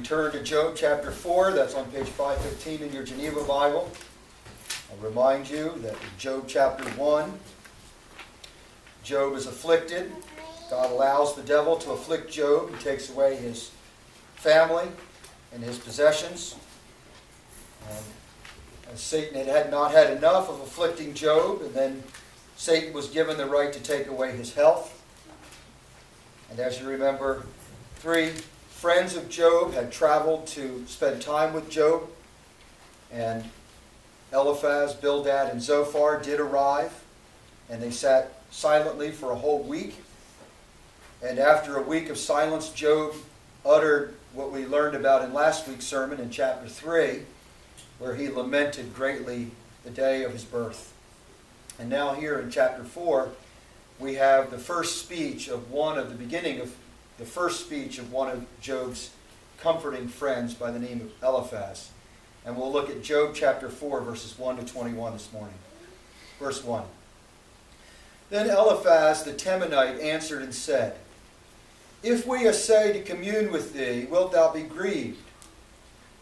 turn to Job chapter 4. That's on page 515 in your Geneva Bible. I'll remind you that in Job chapter 1, Job is afflicted. God allows the devil to afflict Job. He takes away his family and his possessions. And as Satan had not had enough of afflicting Job, and then Satan was given the right to take away his health. And as you remember, 3 friends of Job had traveled to spend time with Job. And Eliphaz, Bildad, and Zophar did arrive. And they sat silently for a whole week. And after a week of silence, Job uttered what we learned about in last week's sermon in chapter 3, where he lamented greatly the day of his birth. And now here in chapter 4, we have the first speech of one of Job's comforting friends by the name of Eliphaz. And we'll look at Job chapter 4, verses 1 to 21 this morning. Verse 1. Then Eliphaz the Temanite answered and said, If we essay to commune with thee, wilt thou be grieved?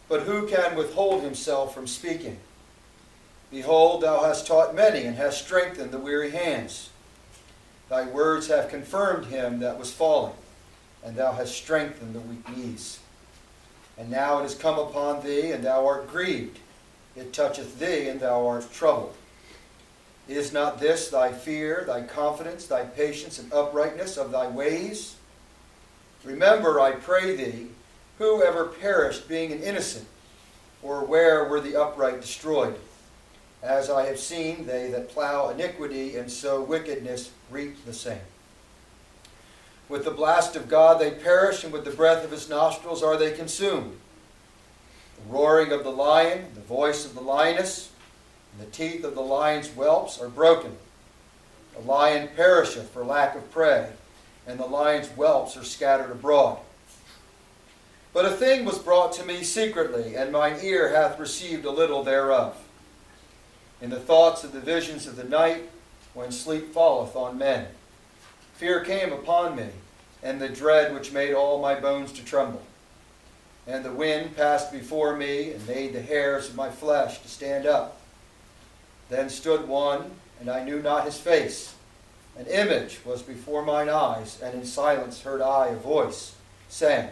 But who can withhold himself from speaking? Behold, thou hast taught many, and hast strengthened the weary hands. Thy words have confirmed him that was falling, and thou hast strengthened the weak knees. And now it is come upon thee, and thou art grieved. It toucheth thee, and thou art troubled. Is not this thy fear, thy confidence, thy patience, and uprightness of thy ways? Remember, I pray thee, who ever perished being an innocent, or where were the upright destroyed? As I have seen, they that plow iniquity and sow wickedness reap the same. With the blast of God they perish, and with the breath of his nostrils are they consumed. The roaring of the lion, the voice of the lioness, and the teeth of the lion's whelps are broken. The lion perisheth for lack of prey, and the lion's whelps are scattered abroad. But a thing was brought to me secretly, and mine ear hath received a little thereof. In the thoughts of the visions of the night, when sleep falleth on men, fear came upon me, and the dread which made all my bones to tremble. And the wind passed before me, and made the hairs of my flesh to stand up. Then stood one, and I knew not his face. An image was before mine eyes, and in silence heard I a voice, saying,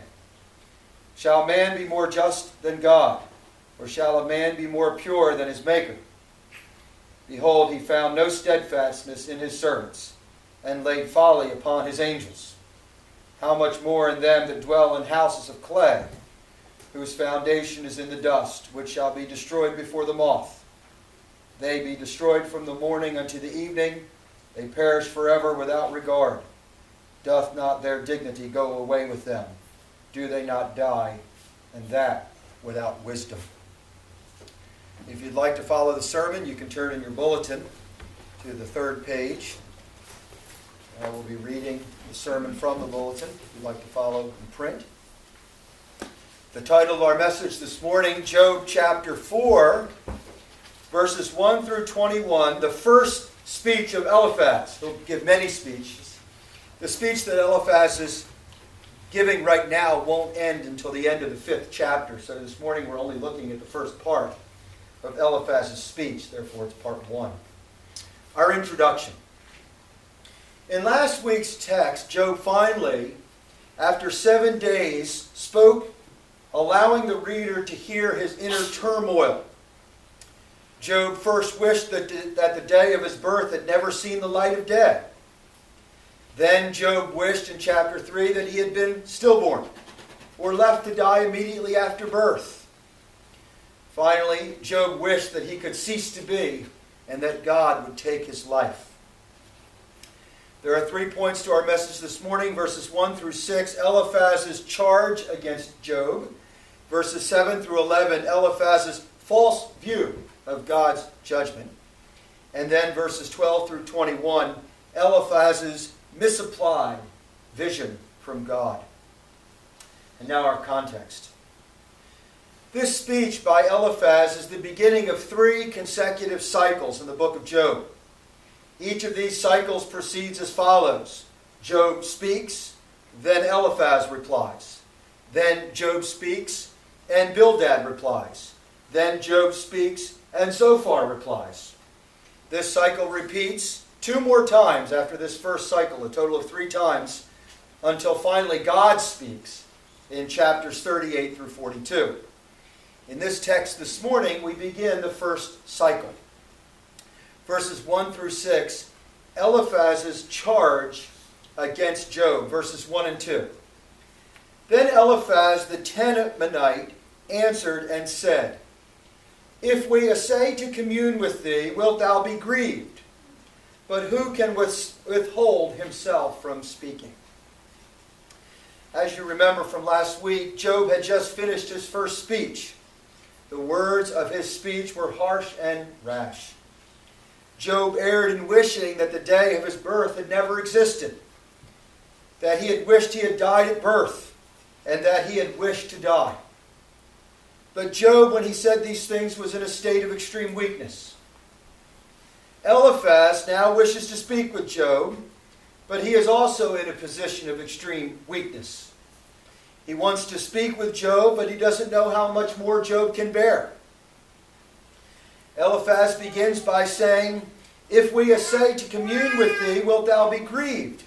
Shall man be more just than God? Or shall a man be more pure than his Maker? Behold, he found no steadfastness in his servants, and laid folly upon his angels. How much more in them that dwell in houses of clay, whose foundation is in the dust, which shall be destroyed before the moth. They be destroyed from the morning unto the evening, they perish forever without regard. Doth not their dignity go away with them? Do they not die, and that without wisdom? If you'd like to follow the sermon, you can turn in your bulletin to the 3rd page. I will be reading the sermon from the bulletin if you'd like to follow in print. The title of our message this morning, Job chapter 4, verses 1 through 21, the first speech of Eliphaz. He'll give many speeches. The speech that Eliphaz is giving right now won't end until the end of the 5th chapter. So this morning we're only looking at the first part of Eliphaz's speech. Therefore it's part 1. Our introduction. In last week's text, Job finally, after 7 days, spoke, allowing the reader to hear his inner turmoil. Job first wished that the day of his birth had never seen the light of day. Then Job wished in chapter 3 that he had been stillborn, or left to die immediately after birth. Finally, Job wished that he could cease to be, and that God would take his life. There are 3 points to our message this morning. Verses 1 through 6, Eliphaz's charge against Job. Verses 7 through 11, Eliphaz's false view of God's judgment. And then verses 12 through 21, Eliphaz's misapplied vision from God. And now our context. This speech by Eliphaz is the beginning of 3 consecutive cycles in the book of Job. Each of these cycles proceeds as follows. Job speaks, then Eliphaz replies. Then Job speaks, and Bildad replies. Then Job speaks, and Zophar replies. This cycle repeats 2 more times after this first cycle, a total of 3 times, until finally God speaks in chapters 38 through 42. In this text this morning, we begin the first cycle. Verses 1 through 6, Eliphaz's charge against Job, verses 1 and 2. Then Eliphaz the Temanite answered and said, If we essay to commune with thee, wilt thou be grieved? But who can withhold himself from speaking? As you remember from last week, Job had just finished his first speech. The words of his speech were harsh and rash. Job erred in wishing that the day of his birth had never existed, that he had wished he had died at birth, and that he had wished to die. But Job, when he said these things, was in a state of extreme weakness. Eliphaz now wishes to speak with Job, but he is also in a position of extreme weakness. He wants to speak with Job, but he doesn't know how much more Job can bear. Eliphaz begins by saying, If we essay to commune with thee, wilt thou be grieved?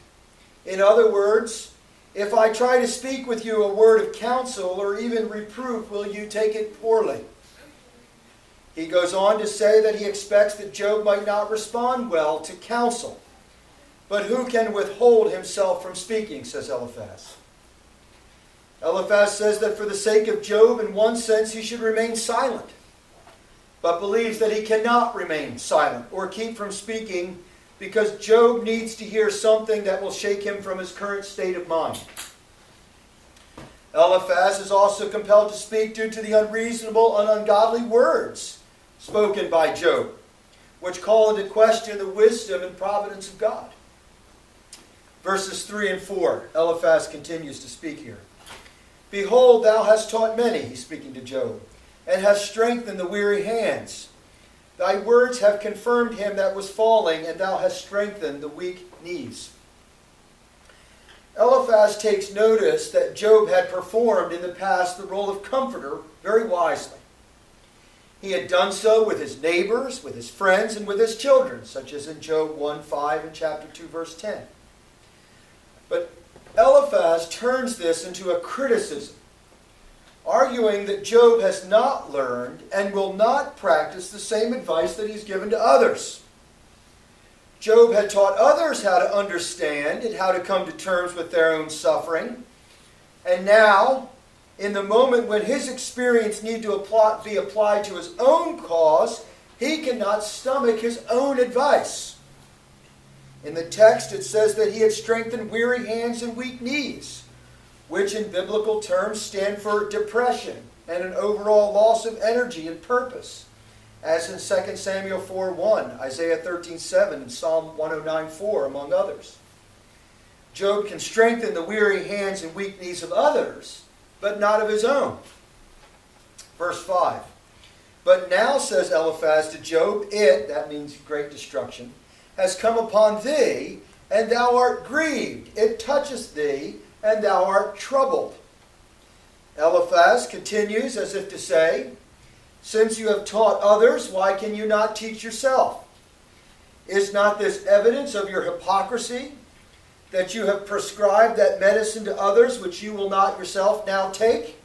In other words, if I try to speak with you a word of counsel or even reproof, will you take it poorly? He goes on to say that he expects that Job might not respond well to counsel. But who can withhold himself from speaking, says Eliphaz. Eliphaz says that for the sake of Job, in one sense, he should remain silent, but believes that he cannot remain silent or keep from speaking because Job needs to hear something that will shake him from his current state of mind. Eliphaz is also compelled to speak due to the unreasonable and ungodly words spoken by Job, which call into question the wisdom and providence of God. Verses 3 and 4, Eliphaz continues to speak here. Behold, thou hast taught many, he's speaking to Job, and hast strengthened the weary hands. Thy words have confirmed him that was falling, and thou hast strengthened the weak knees. Eliphaz takes notice that Job had performed in the past the role of comforter very wisely. He had done so with his neighbors, with his friends, and with his children, such as in Job 1:5 and chapter 2, verse 10. But Eliphaz turns this into a criticism, arguing that Job has not learned and will not practice the same advice that he's given to others. Job had taught others how to understand and how to come to terms with their own suffering. And now, in the moment when his experience needs to be applied to his own cause, he cannot stomach his own advice. In the text, it says that he had strengthened weary hands and weak knees, which in biblical terms stand for depression and an overall loss of energy and purpose, as in 2 Samuel 4:1, Isaiah 13:7, and Psalm 109:4, among others. Job can strengthen the weary hands and weak knees of others, but not of his own. Verse 5. But now, says Eliphaz to Job, it, that means great destruction, has come upon thee, and thou art grieved. It toucheth thee, and thou art troubled. Eliphaz continues as if to say, since you have taught others, why can you not teach yourself? Is not this evidence of your hypocrisy, that you have prescribed that medicine to others which you will not yourself now take?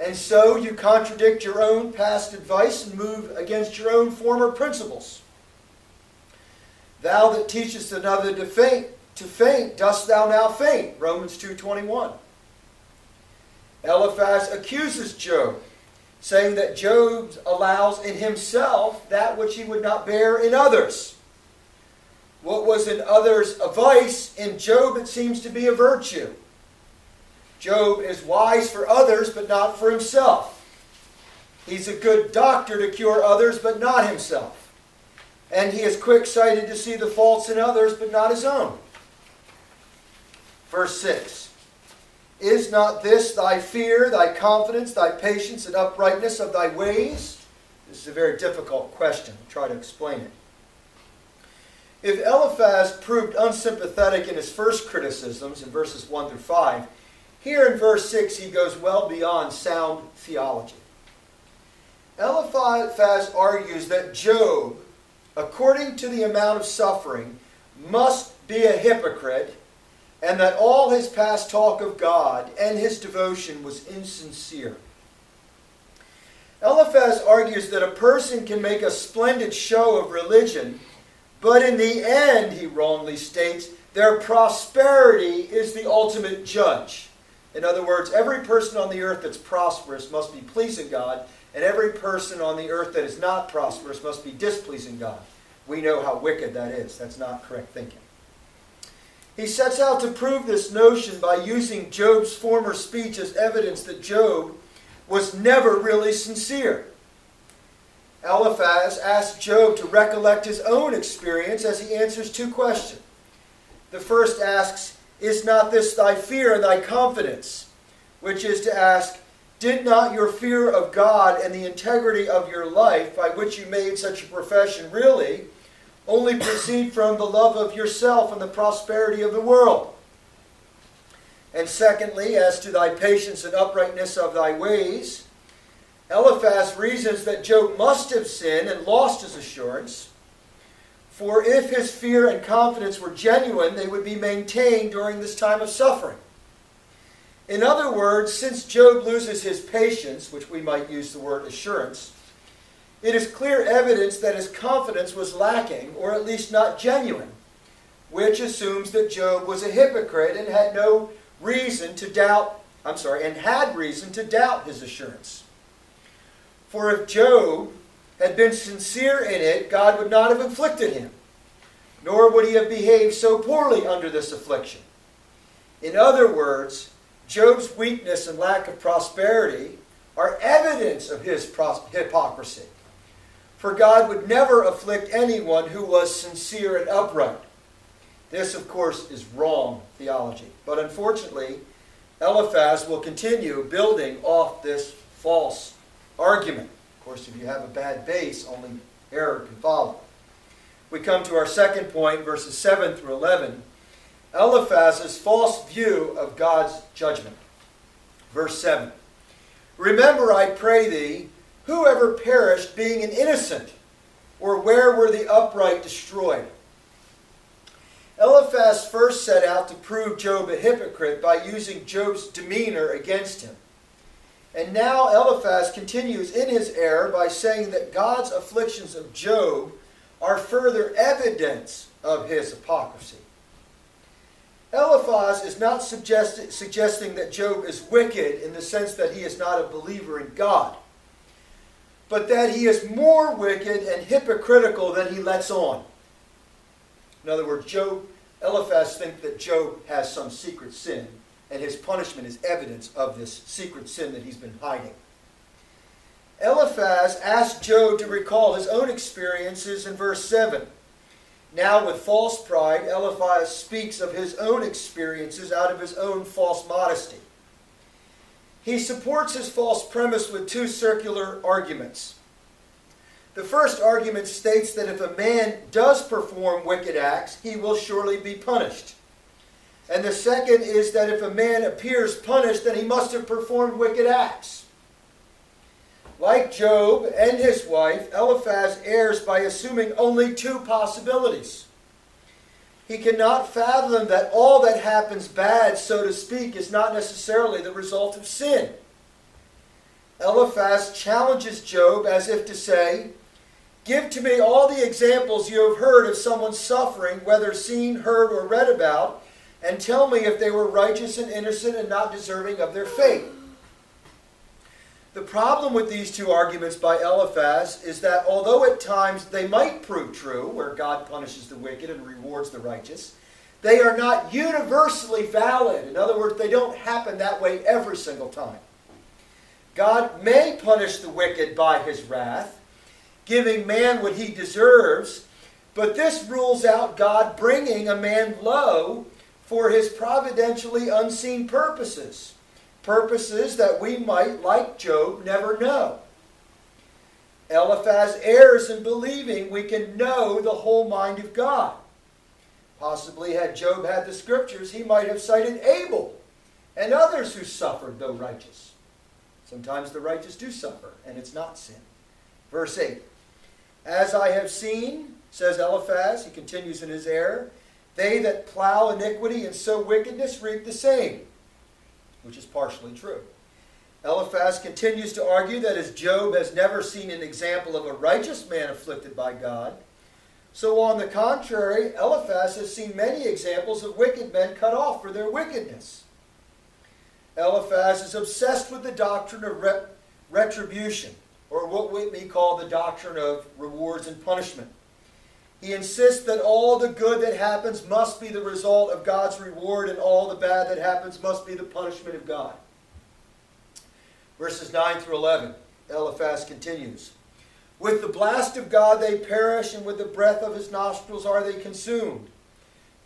And so you contradict your own past advice and move against your own former principles. Thou that teachest another to faint, dost thou now faint? Romans 2:21. Eliphaz accuses Job, saying that Job allows in himself that which he would not bear in others. What was in others a vice, in Job it seems to be a virtue. Job is wise for others, but not for himself. He's a good doctor to cure others, but not himself. And he is quick-sighted to see the faults in others, but not his own. Verse 6. Is not this thy fear, thy confidence, thy patience, and uprightness of thy ways? This is a very difficult question. I'll try to explain it. If Eliphaz proved unsympathetic in his first criticisms, in verses 1 through 5, Here in verse 6, he goes well beyond sound theology. Eliphaz argues that Job, according to the amount of suffering, must be a hypocrite, and that all his past talk of God and his devotion was insincere. Eliphaz argues that a person can make a splendid show of religion, but in the end, he wrongly states, their prosperity is the ultimate judge. In other words, every person on the earth that's prosperous must be pleasing God, and every person on the earth that is not prosperous must be displeasing God. We know how wicked that is. That's not correct thinking. He sets out to prove this notion by using Job's former speech as evidence that Job was never really sincere. Eliphaz asks Job to recollect his own experience as he answers two questions. The first asks, "Is not this thy fear and thy confidence?" Which is to ask, did not your fear of God and the integrity of your life, by which you made such a profession, really only proceed from the love of yourself and the prosperity of the world? And secondly, as to thy patience and uprightness of thy ways, Eliphaz reasons that Job must have sinned and lost his assurance. For if his fear and confidence were genuine, they would be maintained during this time of suffering. In other words, since Job loses his patience, which we might use the word assurance, it is clear evidence that his confidence was lacking, or at least not genuine, which assumes that Job was a hypocrite and had reason to doubt his assurance. For if Job had been sincere in it, God would not have inflicted him, nor would he have behaved so poorly under this affliction. In other words, Job's weakness and lack of prosperity are evidence of his hypocrisy. For God would never afflict anyone who was sincere and upright. This, of course, is wrong theology. But unfortunately, Eliphaz will continue building off this false argument. Of course, if you have a bad base, only error can follow. We come to our second point, verses 7 through 11. Eliphaz's false view of God's judgment. Verse 7. Remember, I pray thee, whoever perished being an innocent, or where were the upright destroyed? Eliphaz first set out to prove Job a hypocrite by using Job's demeanor against him. And now Eliphaz continues in his error by saying that God's afflictions of Job are further evidence of his hypocrisy. Eliphaz is not suggesting that Job is wicked in the sense that he is not a believer in God, but that he is more wicked and hypocritical than he lets on. In other words, Eliphaz thinks that Job has some secret sin, and his punishment is evidence of this secret sin that he's been hiding. Eliphaz asked Job to recall his own experiences in verse 7. Now, with false pride, Eliphaz speaks of his own experiences out of his own false modesty. He supports his false premise with two circular arguments. The first argument states that if a man does perform wicked acts, he will surely be punished. And the second is that if a man appears punished, then he must have performed wicked acts. Like Job and his wife, Eliphaz errs by assuming only two possibilities. He cannot fathom that all that happens bad, so to speak, is not necessarily the result of sin. Eliphaz challenges Job as if to say, give to me all the examples you have heard of someone suffering, whether seen, heard, or read about, and tell me if they were righteous and innocent and not deserving of their fate. The problem with these two arguments by Eliphaz is that although at times they might prove true, where God punishes the wicked and rewards the righteous, they are not universally valid. In other words, they don't happen that way every single time. God may punish the wicked by his wrath, giving man what he deserves, but this rules out God bringing a man low for his providentially unseen purposes. Purposes that we might, like Job, never know. Eliphaz errs in believing we can know the whole mind of God. Possibly had Job had the scriptures, he might have cited Abel and others who suffered, though righteous. Sometimes the righteous do suffer, and it's not sin. Verse 8. As I have seen, says Eliphaz, he continues in his error, they that plow iniquity and sow wickedness reap the same, which is partially true. Eliphaz continues to argue that as Job has never seen an example of a righteous man afflicted by God, so on the contrary, Eliphaz has seen many examples of wicked men cut off for their wickedness. Eliphaz is obsessed with the doctrine of retribution, or what we call the doctrine of rewards and punishment. He insists that all the good that happens must be the result of God's reward, and all the bad that happens must be the punishment of God. Verses 9 through 11, Eliphaz continues. With the blast of God they perish, and with the breath of his nostrils are they consumed.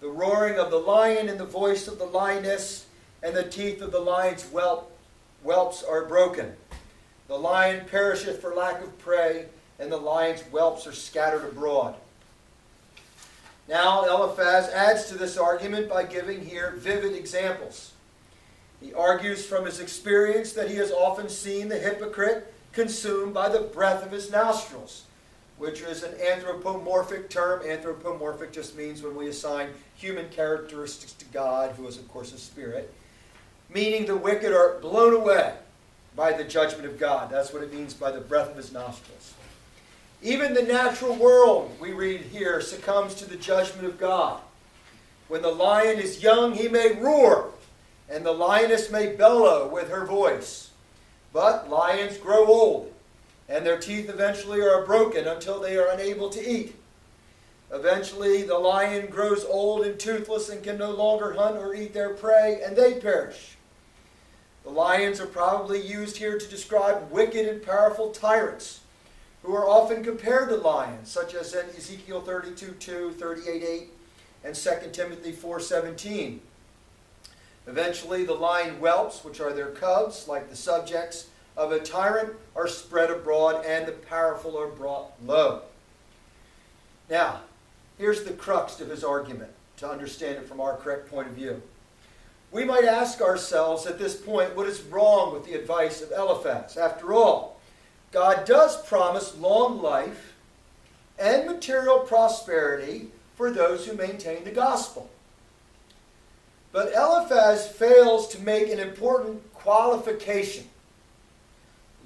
The roaring of the lion and the voice of the lioness and the teeth of the lion's whelps are broken. The lion perisheth for lack of prey, and the lion's whelps are scattered abroad. Now Eliphaz adds to this argument by giving here vivid examples. He argues from his experience that he has often seen the hypocrite consumed by the breath of his nostrils, which is an anthropomorphic term. Anthropomorphic just means when we assign human characteristics to God, who is of course a spirit, meaning the wicked are blown away by the judgment of God. That's what it means by the breath of his nostrils. Even the natural world, we read here, succumbs to the judgment of God. When the lion is young, he may roar, and the lioness may bellow with her voice. But lions grow old, and their teeth eventually are broken until they are unable to eat. Eventually, the lion grows old and toothless and can no longer hunt or eat their prey, and they perish. The lions are probably used here to describe wicked and powerful tyrants, who are often compared to lions, such as in Ezekiel 32:2, 38:8, and 2 Timothy 4:17. Eventually, the lion whelps, which are their cubs, like the subjects of a tyrant, are spread abroad, and the powerful are brought low. Now, here's the crux of his argument, to understand it from our correct point of view. We might ask ourselves at this point, what is wrong with the advice of Eliphaz? After all, God does promise long life and material prosperity for those who maintain the gospel. But Eliphaz fails to make an important qualification.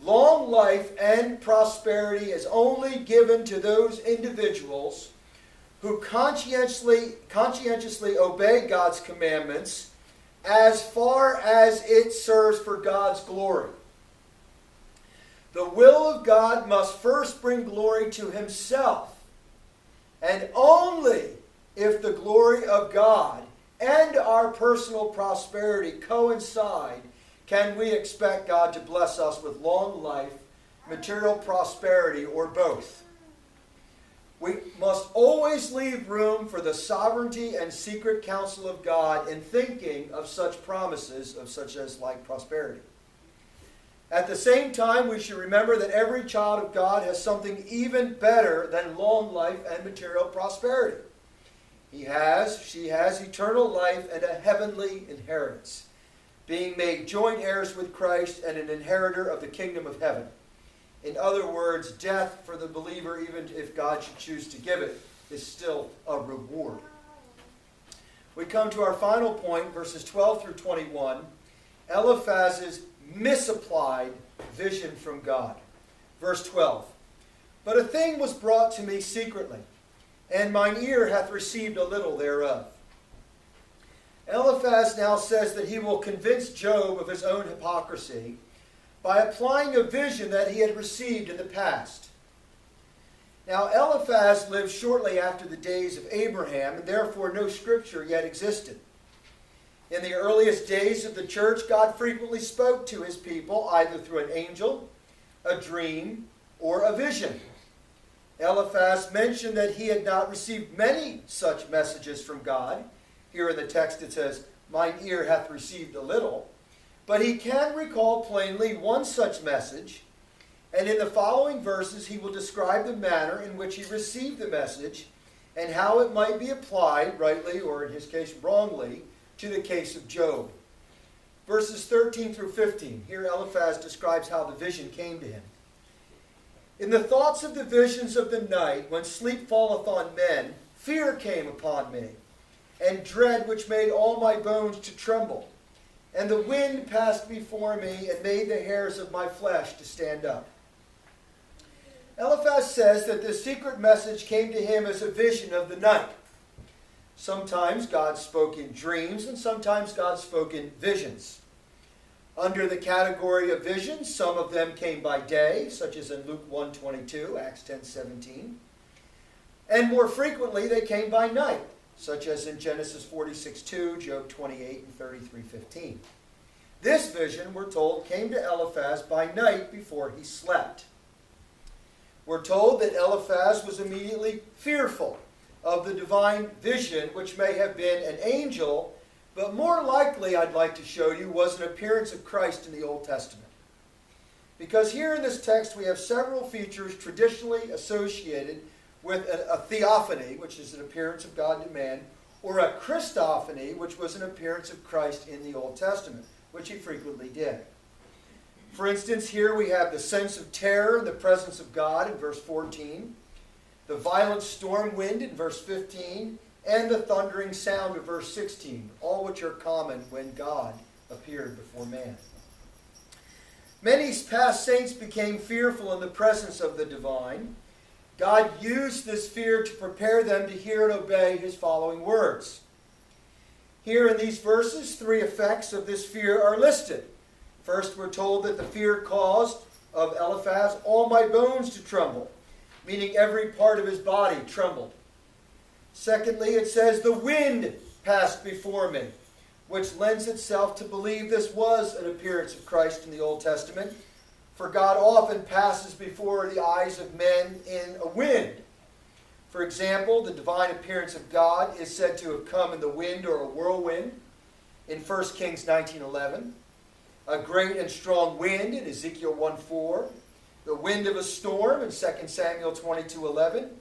Long life and prosperity is only given to those individuals who conscientiously obey God's commandments as far as it serves for God's glory. The will of God must first bring glory to himself, and only if the glory of God and our personal prosperity coincide can we expect God to bless us with long life, material prosperity, or both. We must always leave room for the sovereignty and secret counsel of God in thinking of such promises of such as like prosperity. At the same time, we should remember that every child of God has something even better than long life and material prosperity. She has eternal life and a heavenly inheritance, being made joint heirs with Christ and an inheritor of the kingdom of heaven. In other words, death for the believer, even if God should choose to give it, is still a reward. We come to our final point, verses 12 through 21, Eliphaz's misapplied vision from God. Verse 12. But a thing was brought to me secretly, and mine ear hath received a little thereof. Eliphaz now says that he will convince Job of his own hypocrisy by applying a vision that he had received in the past. Now Eliphaz lived shortly after the days of Abraham, and therefore no scripture yet existed. In the earliest days of the church, God frequently spoke to his people either through an angel, a dream, or a vision. Eliphaz mentioned that he had not received many such messages from God. Here in the text it says, mine ear hath received a little. But he can recall plainly one such message, and in the following verses he will describe the manner in which he received the message and how it might be applied, rightly or in his case wrongly, to the case of Job. Verses 13 through 15. Here Eliphaz describes how the vision came to him. In the thoughts of the visions of the night, when sleep falleth on men, fear came upon me, and dread which made all my bones to tremble. And the wind passed before me, and made the hairs of my flesh to stand up. Eliphaz says that this secret message came to him as a vision of the night. Sometimes God spoke in dreams, and sometimes God spoke in visions. Under the category of visions, some of them came by day, such as in Luke 1:22, Acts 10:17. And more frequently, they came by night, such as in Genesis 46:2, Job 28, and 33:15. This vision, we're told, came to Eliphaz by night before he slept. We're told that Eliphaz was immediately fearful of the divine vision, which may have been an angel, but more likely, I'd like to show you, was an appearance of Christ in the Old Testament. Because here in this text we have several features traditionally associated with a theophany, which is an appearance of God to man, or a Christophany, which was an appearance of Christ in the Old Testament, which he frequently did. For instance, here we have the sense of terror in the presence of God in verse 14, the violent storm wind in verse 15, and the thundering sound of verse 16, all which are common when God appeared before man. Many past saints became fearful in the presence of the divine. God used this fear to prepare them to hear and obey his following words. Here in these verses, 3 effects of this fear are listed. First, we're told that the fear caused of Eliphaz all my bones to tremble, meaning every part of his body trembled. Secondly, it says the wind passed before me, which lends itself to believe this was an appearance of Christ in the Old Testament, for God often passes before the eyes of men in a wind. For example, the divine appearance of God is said to have come in the wind or a whirlwind in 1 Kings 19:11, a great and strong wind in Ezekiel 1:4, the wind of a storm in 2 Samuel 22:11,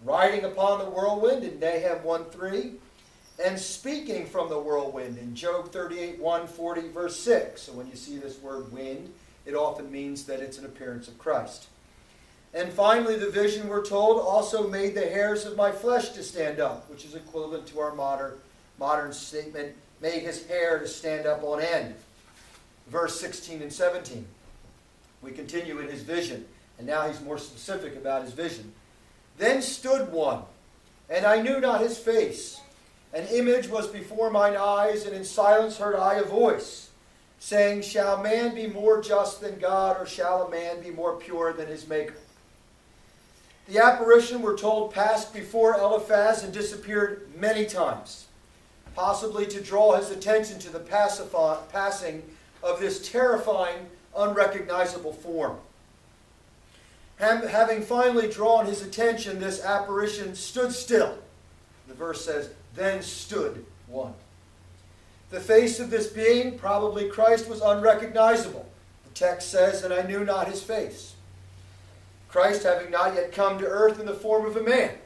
riding upon the whirlwind in Nahum 1:3, and speaking from the whirlwind in Job 38:1, 40, verse 6. So when you see this word wind, it often means that it's an appearance of Christ. And finally, the vision, we're told, also made the hairs of my flesh to stand up, which is equivalent to our modern statement, made his hair to stand up on end. Verse 16 and 17. We continue in his vision, and now he's more specific about his vision. Then stood one, and I knew not his face. An image was before mine eyes, and in silence heard I a voice, saying, shall man be more just than God, or shall a man be more pure than his Maker? The apparition, we're told, passed before Eliphaz and disappeared many times, possibly to draw his attention to the passing of this terrifying, unrecognizable form. Having finally drawn his attention, this apparition stood still. The verse says, then stood one. The face of this being, probably Christ, was unrecognizable. The text says, and I knew not his face. Christ having not yet come to earth in the form of a man.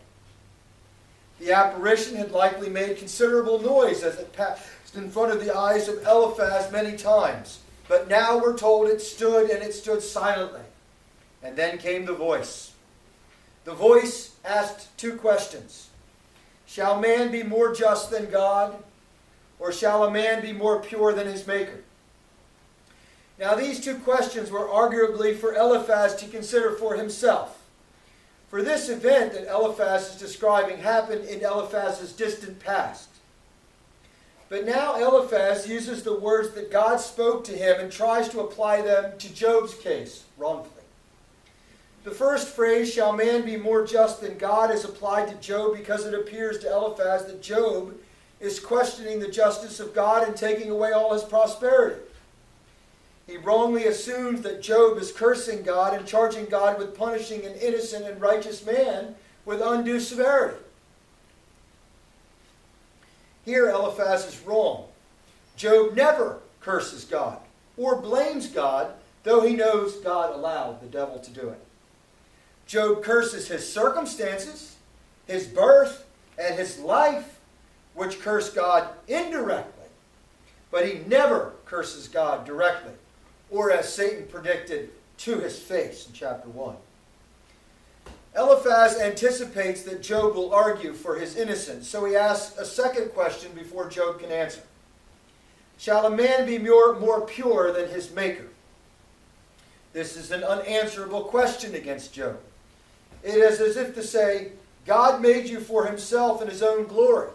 The apparition had likely made considerable noise as it passed in front of the eyes of Eliphaz many times. But now we're told it stood, and it stood silently. And then came the voice. The voice asked 2 questions. Shall man be more just than God? Or shall a man be more pure than his Maker? Now these 2 questions were arguably for Eliphaz to consider for himself. For this event that Eliphaz is describing happened in Eliphaz's distant past. But now Eliphaz uses the words that God spoke to him and tries to apply them to Job's case wrongfully. The first phrase, shall man be more just than God, is applied to Job because it appears to Eliphaz that Job is questioning the justice of God and taking away all his prosperity. He wrongly assumes that Job is cursing God and charging God with punishing an innocent and righteous man with undue severity. Here Eliphaz is wrong. Job never curses God or blames God, though he knows God allowed the devil to do it. Job curses his circumstances, his birth, and his life, which curse God indirectly. But he never curses God directly, or as Satan predicted, to his face in chapter 1. Eliphaz anticipates that Job will argue for his innocence, so he asks a second question before Job can answer. Shall a man be more pure than his maker? This is an unanswerable question against Job. It is as if to say, God made you for himself in his own glory.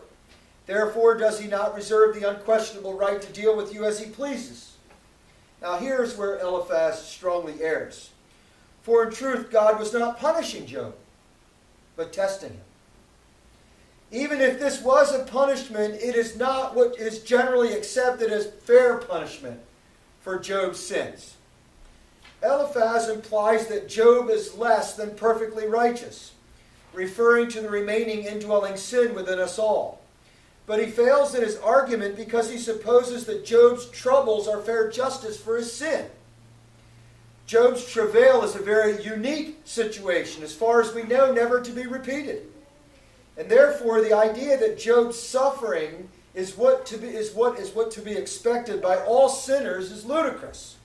Therefore, does he not reserve the unquestionable right to deal with you as he pleases? Now here's where Eliphaz strongly errs. For in truth, God was not punishing Job, but testing him. Even if this was a punishment, it is not what is generally accepted as fair punishment for Job's sins. Eliphaz implies that Job is less than perfectly righteous, referring to the remaining indwelling sin within us all. But he fails in his argument because he supposes that Job's troubles are fair justice for his sin. Job's travail is a very unique situation, as far as we know, never to be repeated. And therefore, the idea that Job's suffering is what to be expected by all sinners is ludicrous.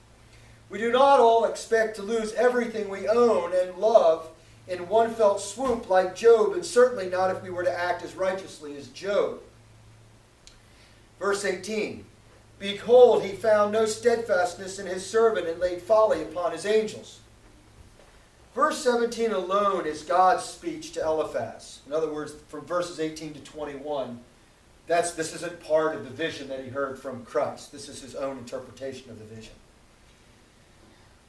We do not all expect to lose everything we own and love in one fell swoop like Job, and certainly not if we were to act as righteously as Job. Verse 18, Behold, he found no steadfastness in his servant and laid folly upon his angels. Verse 17 alone is God's speech to Eliphaz. In other words, from verses 18 to 21, this isn't part of the vision that he heard from Christ. This is his own interpretation of the vision.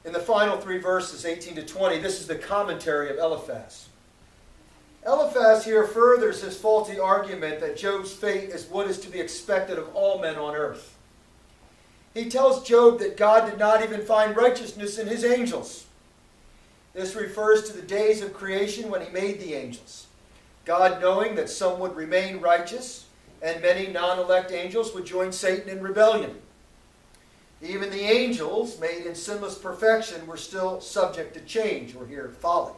In the final three verses, 18 to 20, this is the commentary of Eliphaz. Eliphaz here furthers his faulty argument that Job's fate is what is to be expected of all men on earth. He tells Job that God did not even find righteousness in his angels. This refers to the days of creation when he made the angels. God, knowing that some would remain righteous and many non-elect angels would join Satan in rebellion. Even the angels, made in sinless perfection, were still subject to change, or here, folly.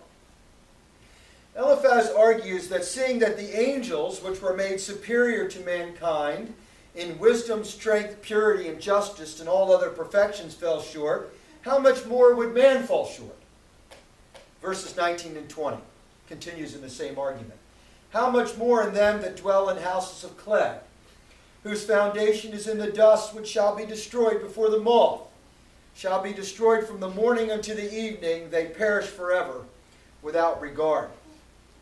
Eliphaz argues that seeing that the angels, which were made superior to mankind, in wisdom, strength, purity, and justice, and all other perfections fell short, how much more would man fall short? Verses 19 and 20 continues in the same argument. How much more in them that dwell in houses of clay, whose foundation is in the dust, which shall be destroyed before the moth, shall be destroyed from the morning unto the evening, they perish forever, without regard.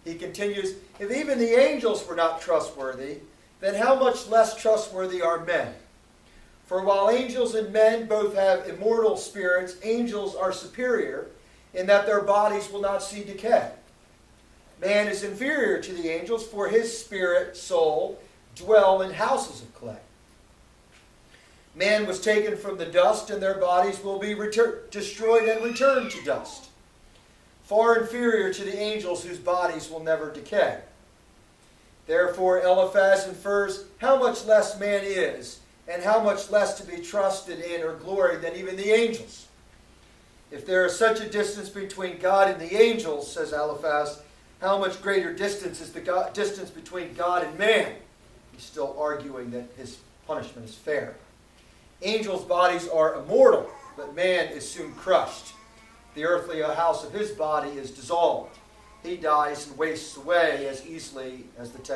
He continues, if even the angels were not trustworthy, then how much less trustworthy are men? For while angels and men both have immortal spirits, angels are superior in that their bodies will not see decay. Man is inferior to the angels, for his spirit, soul, dwell in houses of clay. Man was taken from the dust, and their bodies will be destroyed and returned to dust. Far inferior to the angels whose bodies will never decay. Therefore, Eliphaz infers how much less man is, and how much less to be trusted in or gloried than even the angels. If there is such a distance between God and the angels, says Eliphaz, how much greater distance is the distance between God and man? He's still arguing that his punishment is fair. Angels' bodies are immortal, but man is soon crushed. The earthly house of his body is dissolved. He dies and wastes away as easily as the text